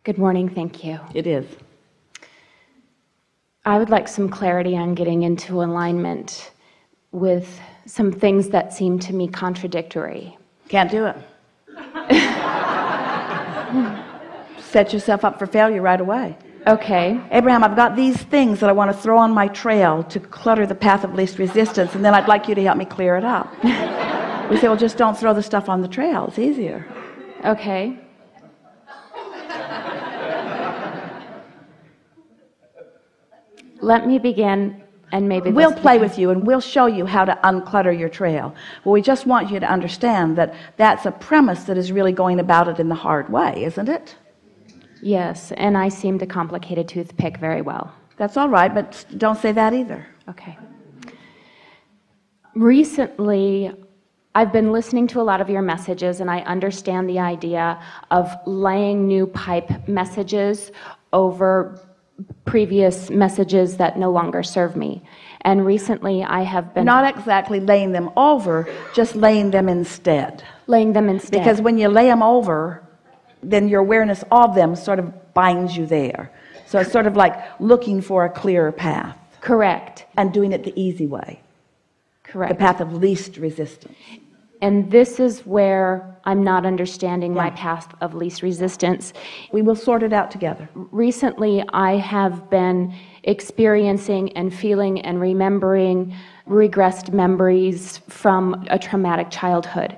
Good morning, thank you. It is. I would like some clarity on getting into alignment with some things that seem to me contradictory. Can't do it. Set yourself up for failure right away. Okay. Abraham, I've got these things that I want to throw on my trail to clutter the path of least resistance, and then I'd like you to help me clear it up. We say, well, just don't throw the stuff on the trail. It's easier. Okay. Let me begin, and maybe we'll play with you and we'll show you how to unclutter your trail. Well, we just want you to understand that that's a premise that is really going about it in the hard way, isn't it? Yes, and I seem to complicate a toothpick very well. That's all right, but don't say that either. Okay. Recently, I've been listening to a lot of your messages, and I understand the idea of laying new pipe messages over previous messages that no longer serve me. And recently I have been not exactly laying them over, just laying them instead. Laying them instead. Because when you lay them over, then your awareness of them sort of binds you there. So it's sort of like looking for a clearer path. Correct. And doing it the easy way. Correct. The path of least resistance. And this is where I'm not understanding my path of least resistance. We will sort it out together. Recently, I have been experiencing and feeling and remembering regressed memories from a traumatic childhood.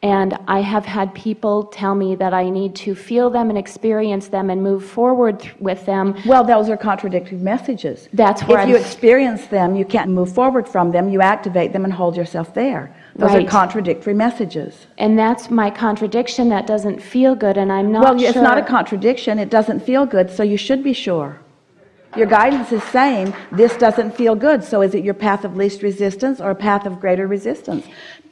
And I have had people tell me that I need to feel them and experience them and move forward with them. Well, those are contradictory messages. That's where if you experience them, you can't move forward from them. You activate them and hold yourself there. Those are contradictory messages. And that's my contradiction. That doesn't feel good, and I'm not sure. Well, it's not a contradiction. It doesn't feel good, so you should be sure. Your guidance is saying this doesn't feel good. So is it your path of least resistance or a path of greater resistance?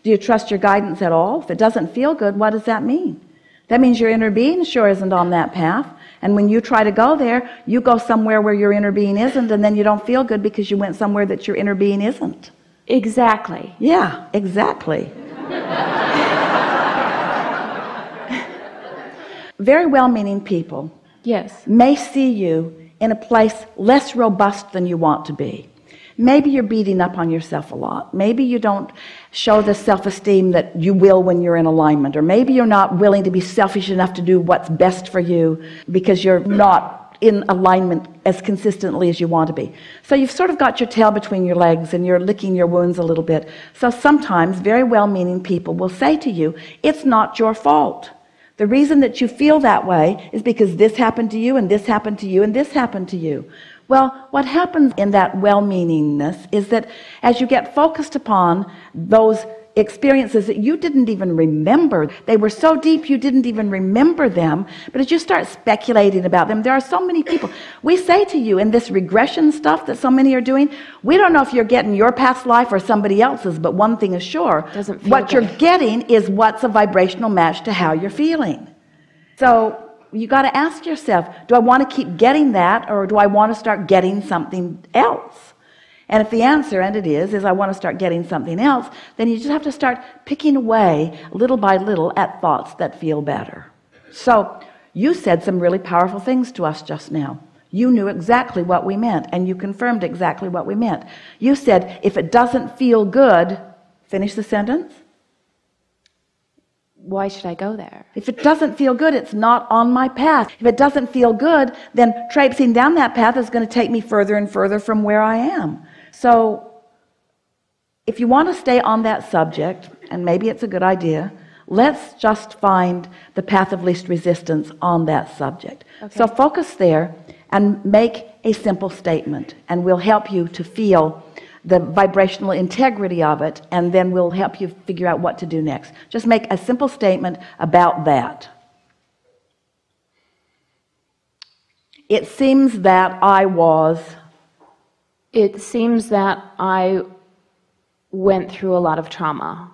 Do you trust your guidance at all? If it doesn't feel good, what does that mean? That means your inner being sure isn't on that path. And when you try to go there, you go somewhere where your inner being isn't, and then you don't feel good because you went somewhere that your inner being isn't. Exactly. Yeah, exactly. Very well-meaning people may see you in a place less robust than you want to be. Maybe you're beating up on yourself a lot. Maybe you don't show the self-esteem that you will when you're in alignment. Or maybe you're not willing to be selfish enough to do what's best for you because you're not in alignment as consistently as you want to be. So you've sort of got your tail between your legs and you're licking your wounds a little bit. So sometimes very well-meaning people will say to you, it's not your fault. The reason that you feel that way is because this happened to you and this happened to you and this happened to you. Well, what happens in that well-meaningness is that as you get focused upon those experiences that you didn't even remember, they were so deep you didn't even remember them, but as you start speculating about them, there are so many people. We say to you in this regression stuff that so many are doing, we don't know if you're getting your past life or somebody else's, but one thing is sure, what you're getting is what's a vibrational match to how you're feeling. So you got to ask yourself, do I want to keep getting that, or do I want to start getting something else? And if the answer, and it is I want to start getting something else, then you just have to start picking away little by little at thoughts that feel better. So you said some really powerful things to us just now. You knew exactly what we meant, and you confirmed exactly what we meant. You said, if it doesn't feel good, finish the sentence. Why should I go there? If it doesn't feel good, it's not on my path. If it doesn't feel good, then traipsing down that path is going to take me further and further from where I am. So if you want to stay on that subject, and maybe it's a good idea, let's just find the path of least resistance on that subject. Okay. So focus there and make a simple statement, and we'll help you to feel the vibrational integrity of it, and then we'll help you figure out what to do next. Just make a simple statement about that. It seems that I went through a lot of trauma.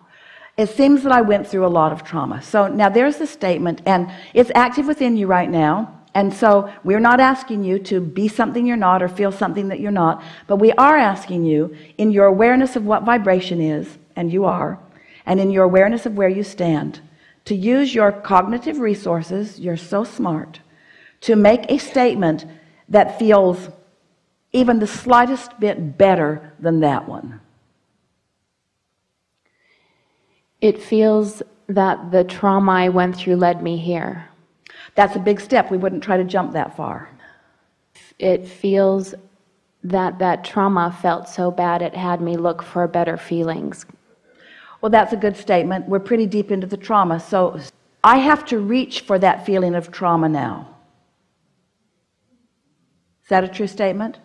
It seems that I went through a lot of trauma. So now there's the statement, and it's active within you right now. And so we're not asking you to be something you're not or feel something that you're not, but we are asking you, in your awareness of what vibration is, and you are, and in your awareness of where you stand, to use your cognitive resources, you're so smart, to make a statement that feels even the slightest bit better than that one? It feels that the trauma I went through led me here. That's a big step. We wouldn't try to jump that far. It feels that that trauma felt so bad it had me look for better feelings. Well, that's a good statement. We're pretty deep into the trauma, so I have to reach for that feeling of trauma now. Is that a true statement?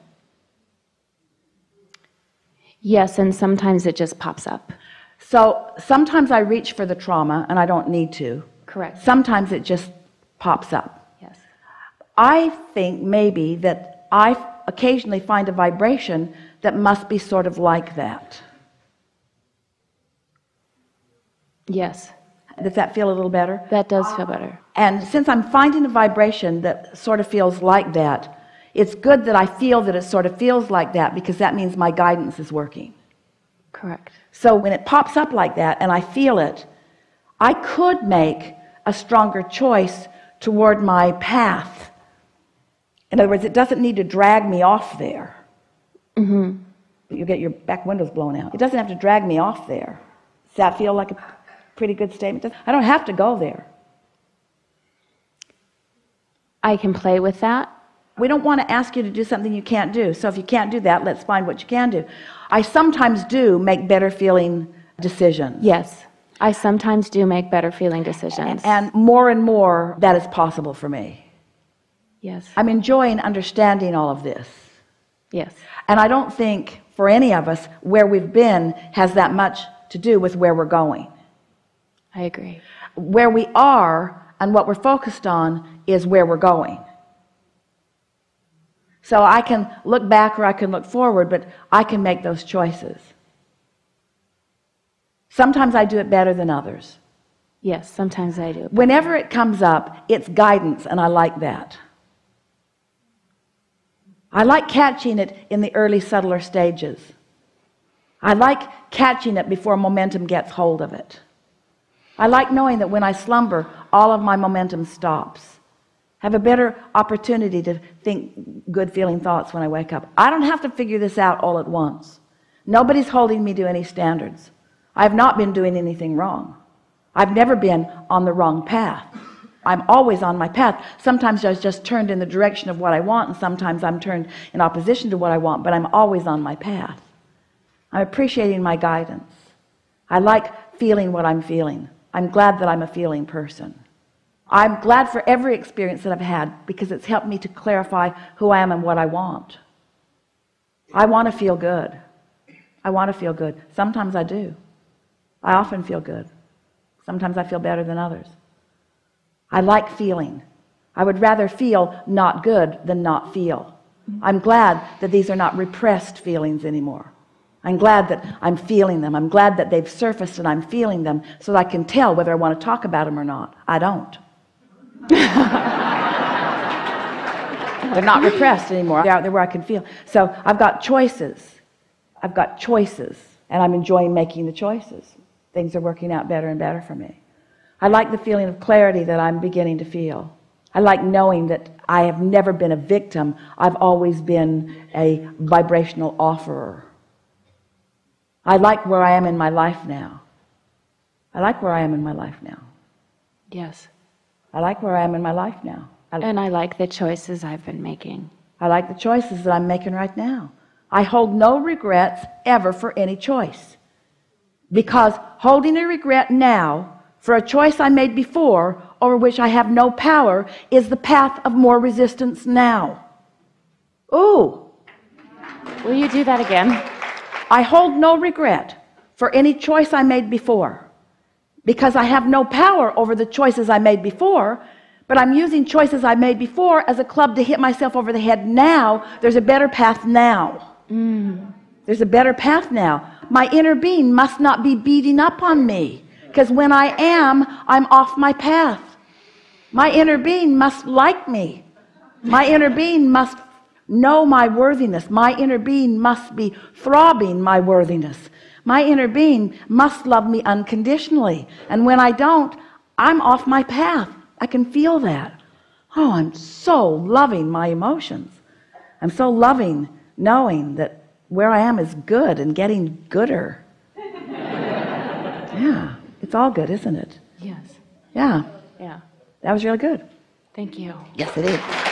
Yes, and sometimes it just pops up. So sometimes I reach for the trauma and I don't need to. Correct. Sometimes it just pops up. Yes. I think maybe that I occasionally find a vibration that must be sort of like that. Yes. Does that feel a little better? That does feel better. And since I'm finding a vibration that sort of feels like that, it's good that I feel that it sort of feels like that, because that means my guidance is working. Correct. So when it pops up like that and I feel it, I could make a stronger choice toward my path. In other words, it doesn't need to drag me off there. Mm-hmm. You get your back windows blown out. It doesn't have to drag me off there. Does that feel like a pretty good statement? I don't have to go there. I can play with that. We don't want to ask you to do something you can't do. So if you can't do that, let's find what you can do. I sometimes do make better feeling decisions. Yes, I sometimes do make better feeling decisions. And more that is possible for me. Yes. I'm enjoying understanding all of this. Yes. And I don't think for any of us where we've been has that much to do with where we're going. I agree. Where we are and what we're focused on is where we're going. So I can look back or I can look forward, but I can make those choices. Sometimes I do it better than others. Yes, sometimes I do. Whenever it comes up, it's guidance, and I like that. I like catching it in the early, subtler stages. I like catching it before momentum gets hold of it. I like knowing that when I slumber, all of my momentum stops. Have a better opportunity to think good feeling thoughts when I wake up. I don't have to figure this out all at once. Nobody's holding me to any standards. I've not been doing anything wrong. I've never been on the wrong path. I'm always on my path. Sometimes I was just turned in the direction of what I want, and sometimes I'm turned in opposition to what I want, but I'm always on my path. I'm appreciating my guidance. I like feeling what I'm feeling. I'm glad that I'm a feeling person. I'm glad for every experience that I've had, because it's helped me to clarify who I am and what I want. I want to feel good. I want to feel good. Sometimes I do. I often feel good. Sometimes I feel better than others. I like feeling. I would rather feel not good than not feel. I'm glad that these are not repressed feelings anymore. I'm glad that I'm feeling them. I'm glad that they've surfaced and I'm feeling them so that I can tell whether I want to talk about them or not. I don't. They're not repressed anymore. They're out there where I can feel. So I've got choices. I've got choices, and I'm enjoying making the choices. Things are working out better and better for me. I like the feeling of clarity that I'm beginning to feel. I like knowing that I have never been a victim. I've always been a vibrational offerer. I like where I am in my life now. I like where I am in my life now. Yes. I like where I am in my life now. And I like the choices I've been making. I like the choices that I'm making right now. I hold no regrets ever for any choice. Because holding a regret now for a choice I made before, over which I have no power, is the path of more resistance now. Ooh. Will you do that again? I hold no regret for any choice I made before, because I have no power over the choices I made before, but I'm using choices I made before as a club to hit myself over the head now. There's a better path now. There's a better path now. My inner being must not be beating up on me, because when I am, I'm off my path. My inner being must like me. My inner being must know my worthiness. My inner being must be throbbing my worthiness. My inner being must love me unconditionally. And when I don't, I'm off my path. I can feel that. Oh, I'm so loving my emotions. I'm so loving knowing that where I am is good and getting gooder. Yeah, it's all good, isn't it? Yes. Yeah. Yeah. That was really good. Thank you. Yes, it is.